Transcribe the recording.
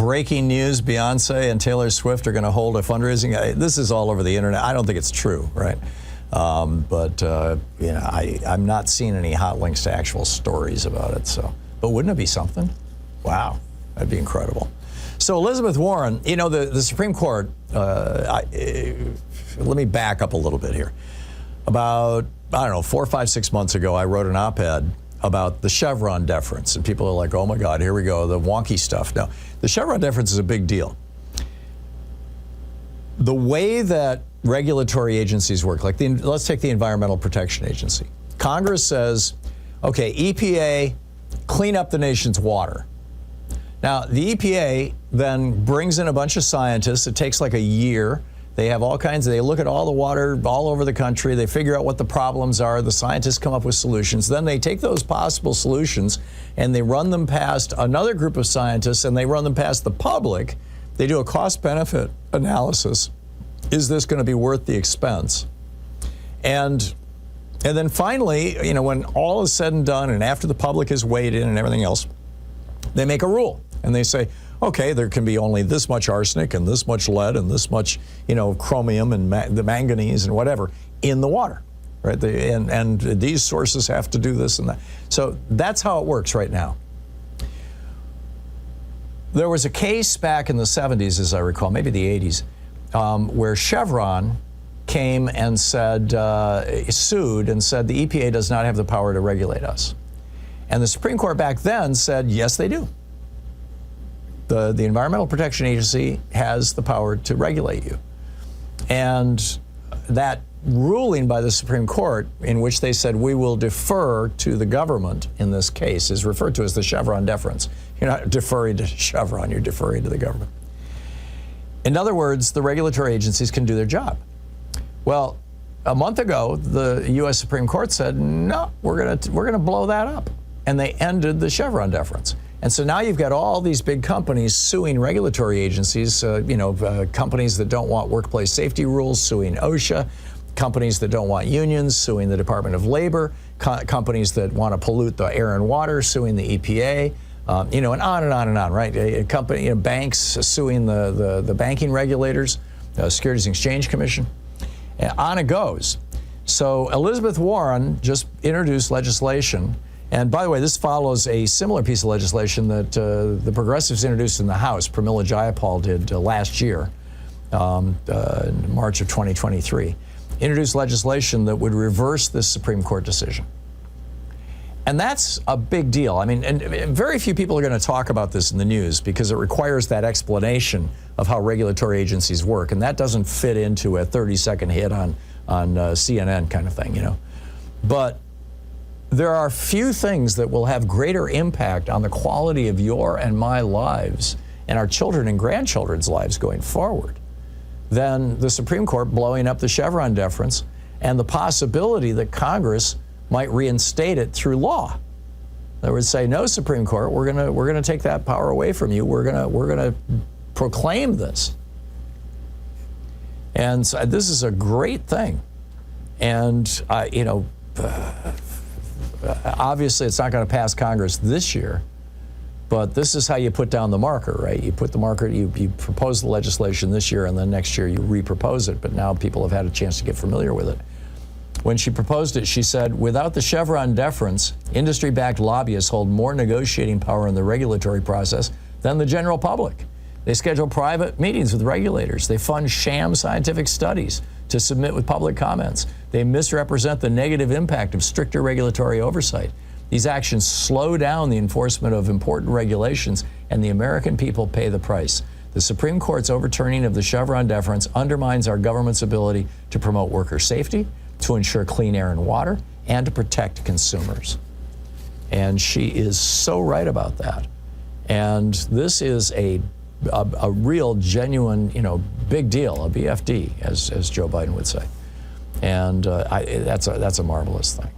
breaking news, Beyoncé and Taylor Swift are going to hold a fundraising. This is all over the internet. I don't think it's true, right? You know, I'm not seeing any hot links to actual stories about it. So, but wouldn't it be something? Wow, that'd be incredible. So Elizabeth Warren, you know, the Supreme Court, let me back up a little bit here. About, I don't know, 4, 5, 6 months ago, I wrote an op-ed about the Chevron deference. And people are like, oh my God, here we go, the wonky stuff. No, the Chevron deference is a big deal. The way that regulatory agencies work, like let's take the Environmental Protection Agency. Congress says, okay, EPA, clean up the nation's water. Now, the EPA then brings in a bunch of scientists. It takes like a year. They have all kinds of, they look at all the water all over the country. They figure out what the problems are. The scientists come up with solutions. Then they take those possible solutions and they run them past another group of scientists and they run them past the public. They do a cost-benefit analysis. Is this going to be worth the expense? And then finally, you know, when all is said and done and after the public has weighed in and everything else, they make a rule. And they say, okay, there can be only this much arsenic and this much lead and this much, you know, chromium and the manganese and whatever in the water, right? And these sources have to do this and that. So that's how it works right now. There was a case back in the 70s, as I recall, maybe the 80s, where Chevron came and said, sued and said the EPA does not have the power to regulate us. And the Supreme Court back then said, yes, they do. The Environmental Protection Agency has the power to regulate you. And that ruling by the Supreme Court, in which they said we will defer to the government in this case, is referred to as the Chevron deference. You're not deferring to Chevron, you're deferring to the government. In other words, the regulatory agencies can do their job. Well, a month ago, the U.S. Supreme Court said, no, we're gonna blow that up. And they ended the Chevron deference. And so now you've got all these big companies suing regulatory agencies, companies that don't want workplace safety rules suing OSHA, companies that don't want unions suing the Department of Labor, companies that want to pollute the air and water suing the EPA, and on and on and on, right? Banks suing the banking regulators, Securities and Exchange Commission, on it goes. So Elizabeth Warren just introduced legislation. And by the way, this follows a similar piece of legislation that the progressives introduced in the House, Pramila Jayapal did last year, in March of 2023, introduced legislation that would reverse this Supreme Court decision. And that's a big deal. I mean, and very few people are going to talk about this in the news because it requires that explanation of how regulatory agencies work. And that doesn't fit into a 30-second hit on CNN kind of thing, you know. But there are few things that will have greater impact on the quality of your and my lives and our children and grandchildren's lives going forward than the Supreme Court blowing up the Chevron deference and the possibility that Congress might reinstate it through law. They would say, no, Supreme Court, we're gonna take that power away from you. We're gonna proclaim this. And so this is a great thing. And obviously, it's not going to pass Congress this year, but this is how you put down the marker, right? You put the marker, you propose the legislation this year, and then next year you repropose it, but now people have had a chance to get familiar with it. When she proposed it, she said, without the Chevron deference, industry-backed lobbyists hold more negotiating power in the regulatory process than the general public. They schedule private meetings with regulators. They fund sham scientific studies to submit with public comments. They misrepresent the negative impact of stricter regulatory oversight. These actions slow down the enforcement of important regulations, and the American people pay the price. The Supreme Court's overturning of the Chevron deference undermines our government's ability to promote worker safety, to ensure clean air and water, and to protect consumers. And she is so right about that. And this is a real, genuine, big deal, a BFD, as Joe Biden would say. And that's a marvelous thing.